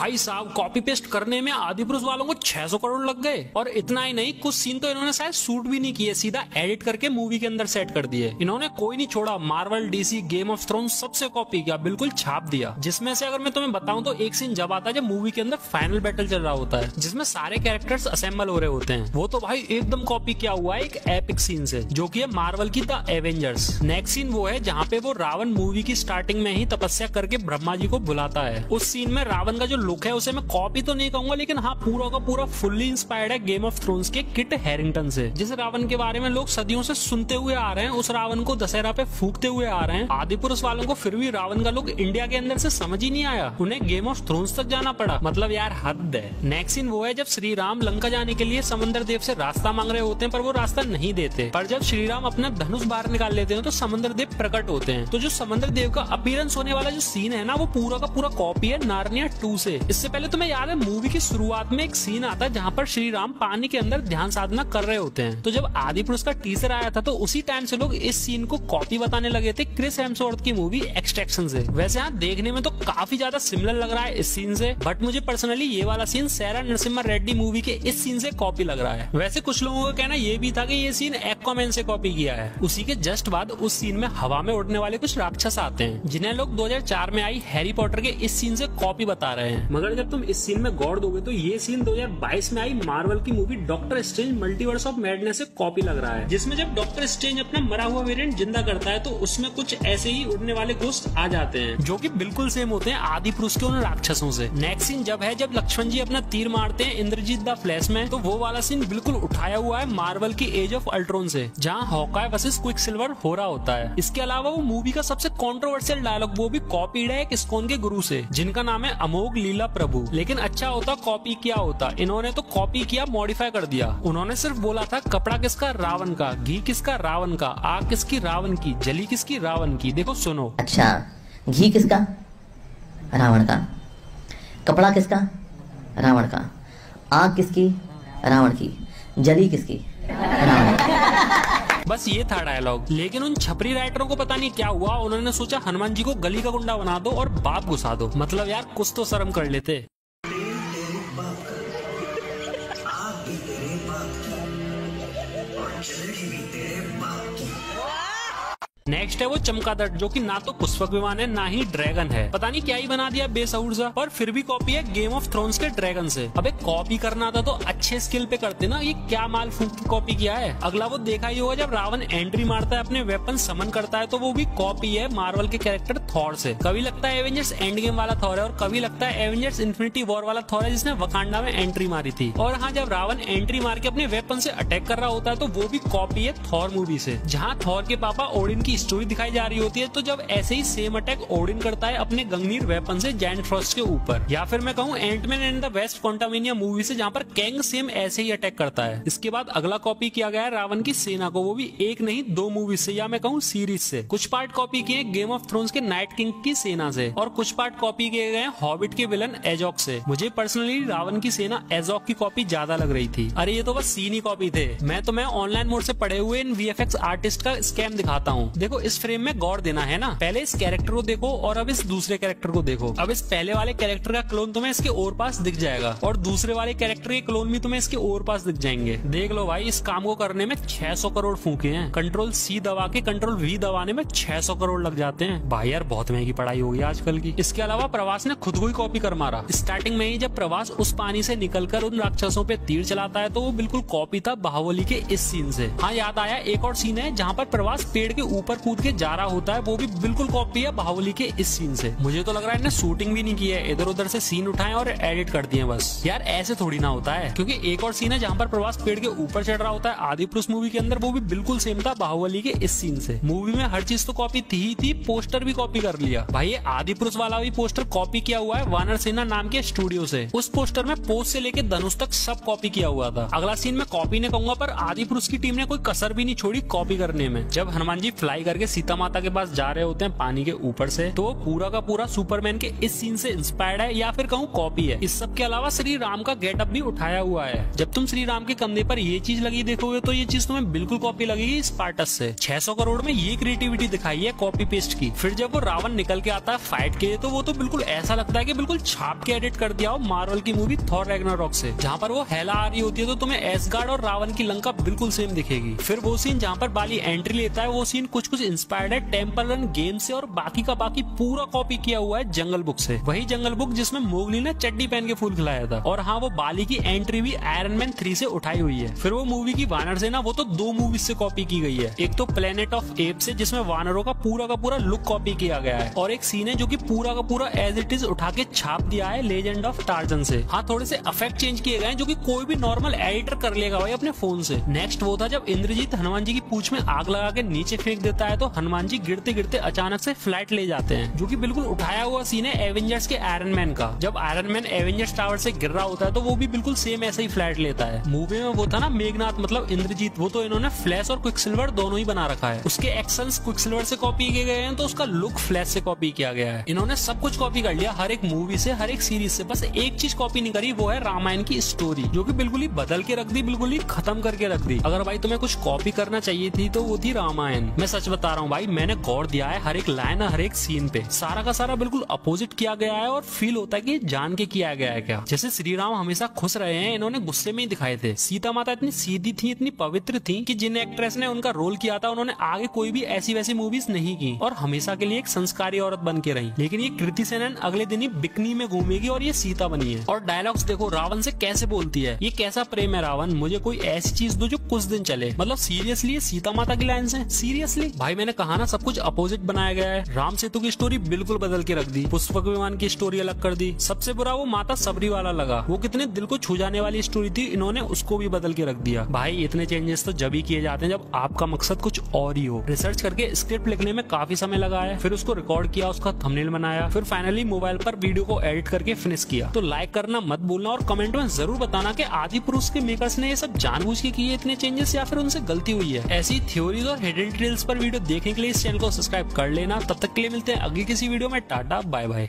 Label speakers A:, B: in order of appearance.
A: भाई साहब copy paste करने में आदिपुरुष वालों को 600 करोड़ लग गए। और इतना ही नहीं, कुछ सीन तो इन्होंने शायद शूट भी नहीं किए, सीधा एडिट करके मूवी के अंदर सेट कर दिए। इन्होंने कोई नहीं छोड़ा, Marvel, DC, game of thrones सबसे कॉपी किया, बिल्कुल छाप दिया। जिसमें से अगर मैं तुम्हें बताऊं तो एक सीन जब आता है जब मूवी के अंदर फाइनल बैटल चल रहा होता है, जिसमें सारे कैरेक्टर्स असेंबल हो रहे होते हैं, वो तो भाई एकदम कॉपी किया हुआ है एक एपिक सीन से, जो कि है मार्वल की द एवेंजर्स। नेक्स्ट सीन वो है जहाँ पे वो रावण मूवी की स्टार्टिंग में ही तपस्या करके ब्रह्मा जी को बुलाता है। उस सीन में रावण का जो लुक है उसे मैं कॉपी तो नहीं कहूंगा, लेकिन हाँ पूरा का पूरा फुल्ली इंस्पायर्ड है गेम ऑफ थ्रोन्स के किट हैरिंगटन से। जिस रावण के बारे में लोग सदियों से सुनते हुए आ रहे हैं, उस रावण को दशहरा पे फूकते हुए आ रहे हैं। आदिपुरुष वालों को फिर भी रावण का लुक इंडिया के अंदर से समझ ही नहीं आया, उन्हें गेम ऑफ थ्रोन्स तक जाना पड़ा। मतलब यार हद है। नेक्स्ट सीन वो है जब श्री राम लंका जाने के लिए समंदर देव से रास्ता मांग रहे होते हैं, पर वो रास्ता नहीं देते। पर जब श्री राम अपना धनुष बाहर निकाल लेते हैं तो समंदर देव प्रकट होते हैं। तो जो समंदर देव का अपीयरेंस होने वाला जो सीन है ना, वो पूरा का पूरा कॉपी है नार्निया 2 से। इससे पहले तुम्हें याद है मूवी की शुरुआत में एक सीन आता है जहाँ पर श्री राम पानी के अंदर ध्यान साधना कर रहे होते हैं। तो जब आदिपुरुष का टीजर आया था तो उसी टाइम से लोग इस सीन को कॉपी बताने लगे थे क्रिस हेम्सवर्थ की मूवी एक्सट्रैक्शन से। वैसे यहाँ देखने में तो काफी ज्यादा सिमिलर लग रहा है इस सीन से, बट मुझे पर्सनली ये वाला सीन सैरा नरसिम्हा रेड्डी मूवी के इस सीन से कॉपी लग रहा है। वैसे कुछ लोगों का कहना ये भी था कि ये सीन एक्वामैन से कॉपी किया है। उसी के जस्ट बाद उस सीन में हवा में उड़ने वाले कुछ राक्षस आते हैं, जिन्हें लोग 2004 में आई हैरी पॉटर के इस सीन से कॉपी बता रहे हैं। मगर जब तुम इस सीन में गौर दोगे तो ये सीन 2022 में आई मार्वल की movie doctor strange multiverse of madness से कॉपी लग रहा है, जिसमें जब डॉक्टर स्ट्रेंज अपना मरा हुआ वेरिएंट जिंदा करता है तो उसमें कुछ ऐसे ही उड़ने वाले घोस्ट आ जाते हैं, जो कि बिल्कुल सेम होते हैं आदिपुरुष के उन राक्षसों से। नेक्स्ट सीन जब है जब लक्ष्मण जी अपना तीर मारते हैं इंद्रजीत द फ्लैश में, तो वो वाला सीन बिल्कुल उठाया हुआ है मार्वल की एज ऑफ अल्ट्रॉन से, जहाँ हॉकाय वर्सेस क्विकसिल्वर हो रहा होता है। इसके अलावा वो मूवी का सबसे कंट्रोवर्शियल डायलॉग वो भी कॉपीड है एक इस्कॉन के गुरु से, जिनका नाम है अमोघ लीला प्रभु। लेकिन अच्छा होता कॉपी किया होता, इन्होंने तो कॉपी किया, मॉडिफाई कर दिया। उन्होंने सिर्फ बोला था कपड़ा किसका रावण का, घी किसका रावण का, आग किसकी रावण की, जली किसकी रावण की। देखो सुनो,
B: अच्छा घी किसका रावण का, कपड़ा किसका रावण का, आग किसकी रावण की, जली किसकी रावण की।
A: बस ये था डायलॉग। लेकिन उन छपरी राइटरों को पता नहीं क्या हुआ, उन्होंने सोचा हनुमान जी को गली का गुंडा बना दो और बाप घुसा दो। मतलब यार कुछ तो शर्म कर लेते। नेक्स्ट है वो चमगादड़, जो कि ना तो पुष्पक विमान है ना ही ड्रैगन है। पता नहीं क्या ही बना दिया बेसउर सा, पर फिर भी कॉपी है गेम ऑफ थ्रोन्स के ड्रैगन से। अबे कॉपी करना था तो अच्छे स्किल पे करते ना, ये क्या माल फूक की कॉपी किया है। अगला वो देखा ही होगा जब रावण एंट्री मारता है, अपने वेपन समन करता है, तो वो भी कॉपी है मार्वल के कैरेक्टर थॉर से। कभी लगता है एवेंजर्स एंड गेम वाला थॉर है और कभी लगता है एवेंजर्स इन्फिनिटी वॉर वाला थॉर है, जिसने वकांडा में एंट्री मारी थी। और हाँ, जब रावण एंट्री मार के अपने वेपन से अटैक कर रहा होता है तो वो भी कॉपी है थॉर मूवी से, जहाँ थॉर के पापा ओडिन की स्टोरी दिखाई जा रही होती है। तो जब ऐसे ही सेम अटैक ओडिन करता है अपने गंगनीर वेपन से जायंट फ्रॉस्ट के ऊपर, या फिर मैं कहूँ ant man and the wasp quantumania movie से, जहाँ पर कैंग सेम ऐसे ही अटैक करता है। इसके बाद अगला कॉपी किया गया है रावण की सेना को, वो भी एक नहीं 2 मूवी से, या मैं कहूँ सीरीज से। कुछ पार्ट कॉपी किए गेम ऑफ थ्रोन्स के नाइट किंग की सेना से, और कुछ पार्ट कॉपी किए गए हॉबिट के विलन एजॉक से। मुझे पर्सनली रावण की सेना एजॉक की कॉपी ज्यादा लग रही थी। अरे ये तो बस सीन ही कॉपी थे। मैं तुम्हें ऑनलाइन मोड से पढ़े हुए इन वीएफएक्स आर्टिस्ट का स्कैम दिखाता हूँ। देखो इस फ्रेम में गौर देना है ना, पहले इस कैरेक्टर को देखो और अब इस दूसरे कैरेक्टर को देखो। अब इस पहले वाले कैरेक्टर का क्लोन तुम्हें इसके और पास दिख जाएगा, और दूसरे वाले कैरेक्टर के क्लोन भी तुम्हें इसके और पास दिख जाएंगे। देख लो भाई, इस काम को करने में 600 करोड़ फूके हैं। कंट्रोल सी दबा के कंट्रोल वी दबाने में 600 करोड़ लग जाते हैं। भाई यार बहुत महंगी पढ़ाई हो गई आजकल की। इसके अलावा प्रवास ने खुद को ही कॉपी कर मारा। स्टार्टिंग में ही जब प्रवास उस पानी से निकलकर उन राक्षसों पे तीर चलाता है तो वो बिल्कुल कॉपी था बाहुबली के इस सीन से। हाँ याद आया, एक और सीन है जहाँ पर प्रवास पेड़ के ऊपर कूद के जा रहा होता है, वो भी बिल्कुल कॉपी है बाहुबली के इस सीन से। मुझे तो लग रहा है इन्हें शूटिंग भी नहीं की है, इधर उधर से सीन उठाए और एडिट कर दिए बस। यार ऐसे थोड़ी ना होता है, क्योंकि एक और सीन है जहाँ पर प्रवास पेड़ के ऊपर चढ़ रहा होता है आदिपुरुष मूवी के अंदर, वो भी बिल्कुल सेम था बाहुबली के इस सीन से। मूवी में हर चीज तो कॉपी थी ही थी, पोस्टर भी कॉपी कर लिया। भाई ये आदिपुरुष वाला भी पोस्टर कॉपी किया हुआ है वानर सेना नाम के स्टूडियो से। उस पोस्टर में पोज से लेके धनुष तक सब कॉपी किया हुआ था। अगला सीन में कॉपी नहीं कहूंगा, पर आदिपुरुष की टीम ने कोई कसर भी नहीं छोड़ी कॉपी करने में। जब हनुमान जी फ्लाई फ्लाई करके सीता माता के पास जा रहे होते हैं पानी के ऊपर से, तो वो पूरा का पूरा सुपरमैन के इस सीन से इंस्पायर्ड है या फिर कहूँ कॉपी है। इस सब के अलावा श्री राम का गेटअप भी उठाया हुआ है। जब तुम श्री राम के कंधे पर ये चीज लगी देखोगे तो ये चीज तुम्हें बिल्कुल कॉपी लगेगी स्पार्टस से। 600 करोड़ में ये क्रिएटिविटी दिखाई है कॉपी पेस्ट की। फिर जब वो रावण निकल के आता है फाइट के, तो वो तो बिल्कुल ऐसा लगता है कि बिल्कुल छाप के एडिट कर दिया हो मार्वल की मूवी थॉर रैग्नारोक से, जहाँ पर वो हेला आ रही होती है तो तुम्हें एसगार्ड और रावण की लंका बिल्कुल सेम दिखेगी। फिर वो सीन जहाँ पर बाली एंट्री लेता है, वो सीन कुछ कुछ इंस्पायर्ड है टेम्पल रन गेम से, और बाकी का बाकी पूरा कॉपी किया हुआ है जंगल बुक से। वही जंगल बुक जिसमें मोगली ने चड्डी पहन के फूल खिलाया था। और हाँ, वो बाली की एंट्री भी आयरन मैन 3 से उठाई हुई है। फिर वो मूवी की वानर सेना, वो तो 2 मूवीज से कॉपी की गई है। एक तो प्लेनेट ऑफ एप्स से जिसमें वानरों का पूरा लुक कॉपी किया गया है, और एक सीन है जो कि पूरा का पूरा एज इट इज उठा के छाप दिया है लेजेंड ऑफ टार्जन से। हाँ, थोड़े से इफेक्ट चेंज किए गए हैं जो कि कोई भी नॉर्मल एडिटर कर लेगा भाई अपने फोन से। नेक्स्ट वो था जब इंद्रजीत हनुमान जी की पूंछ में आग लगा के नीचे फेंक देता है, तो हनुमान जी गिरते गिरते अचानक से फ्लाइट ले जाते हैं, जो कि बिल्कुल उठाया हुआ सीन है एवेंजर्स के आयरन मैन का। जब आयरन मैन एवेंजर्स टावर से गिर रहा होता है तो वो भी बिल्कुल सेम ऐसे ही फ्लाइट लेता है। मूवी में वो था ना मेघनाथ मतलब इंद्रजीत, वो तो इन्होंने फ्लैश और क्विकसिल्वर दोनों ही बना रखा है। उसके एक्शंस क्विकसिल्वर से कॉपी किए गए हैं, तो उसका लुक फ्लैश से कॉपी किया गया है। इन्होंने सब कुछ कॉपी कर लिया, हर एक मूवी से, हर एक सीरीज से। बस एक चीज कॉपी नहीं करी, वो है रामायण की स्टोरी, जो कि बिल्कुल ही बदल के रख दी, बिल्कुल ही खत्म करके रख दी। अगर भाई तुम्हें कुछ कॉपी करना चाहिए थी तो वो थी रामायण। मैं सच बता रहा हूँ भाई, मैंने गौर दिया है हर एक लाइन, हर एक सीन पे, सारा का सारा बिल्कुल अपोजिट किया गया है, और फील होता है कि जान के किया गया है क्या। जैसे श्री राम हमेशा खुश रहे हैं, इन्होंने गुस्से में ही दिखाए थे। सीता माता इतनी सीधी थी, इतनी पवित्र थी कि जिन एक्ट्रेस ने उनका रोल किया था उन्होंने आगे कोई भी ऐसी वैसी मूवीज नहीं की, और हमेशा के लिए एक संस्कारी औरत बन के रही। लेकिन ये कृति सेनन अगले दिन ही बिकनी में घूमेगी और ये सीता बनी है। और डायलॉग्स देखो रावण से कैसे बोलती है, ये कैसा प्रेम है रावण, मुझे कोई ऐसी चीज दो जो कुछ दिन चले। मतलब सीरियसली ये सीता माता की लाइन है, सीरियसली भाई। मैंने कहा ना सब कुछ अपोजिट बनाया गया है। राम सेतु की स्टोरी बिल्कुल बदल के रख दी, पुष्पक विमान की स्टोरी अलग कर दी। सबसे बुरा वो माता सबरी वाला लगा, वो कितने दिल को छू जाने वाली स्टोरी थी, इन्होंने उसको भी बदल के रख दिया। भाई इतने चेंजेस तो जब ही किए जाते हैं जब आपका मकसद कुछ और ही हो। रिसर्च करके स्क्रिप्ट लिखने में काफी समय लगा है, फिर उसको रिकॉर्ड किया, उसका थंबनेल बनाया, फिर फाइनली मोबाइल पर वीडियो को एडिट करके फिनिश किया। तो लाइक करना मत भूलना, और कमेंट में जरूर बताना कि आदिपुरुष के मेकर्स ने ये सब जानबूझ के किए इतने चेंजेस, या फिर उनसे गलती हुई है। ऐसी थ्योरीज और हिडन डिटेल्स पर वीडियो देखने के लिए इस चैनल को सब्सक्राइब कर लेना। तब तक के लिए मिलते हैं अगली किसी वीडियो में। Tata bye bye.